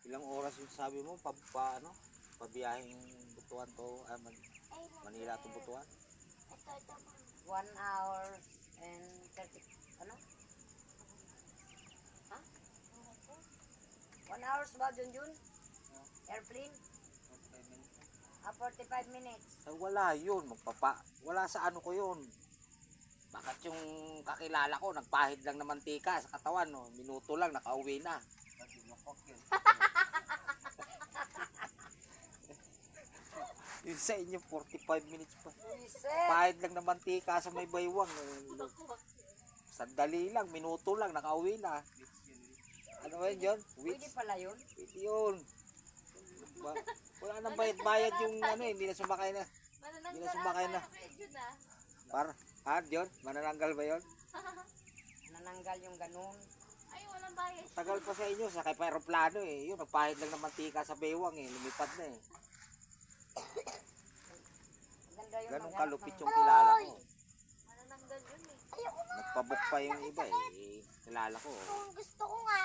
Ilang oras yung sabi mo, ano, pabiyahing Butuan to, Manila to Butuan? 1 hour and 30, ano? Ha? 1 hours ba, Junjun? Airplane? 45 minutes. Ay, wala yun, wala sa ano ko yun. Bakit yung kakilala ko, nagpahid lang ng mantika sa katawan, no? Minuto lang, nakauwi na. Yung sa inyo, 45 minutes pa. Pahid lang ng mantika sa may baywang. Sandali lang, minuto lang, nakauwi na. Ano ba yun? Pwede pala yun? Pwede yun. Wala nang bayad yung ano, hindi na sumakay na. Hindi na sumakay na. Yun? Manananggal ba yun? Nananggal yung ganun. Ay, walang bayad. Tagal pa sa inyo, sakay pa aeroplano eh. Yun, nagpahid lang ng mantika sa baywang eh. Lumipad na eh. Ganda yun. Ganun kalupit yung kilala ko. Manananggal yun eh. Nagpabook pa yung iba eh. Kilala ko. Gusto ko nga.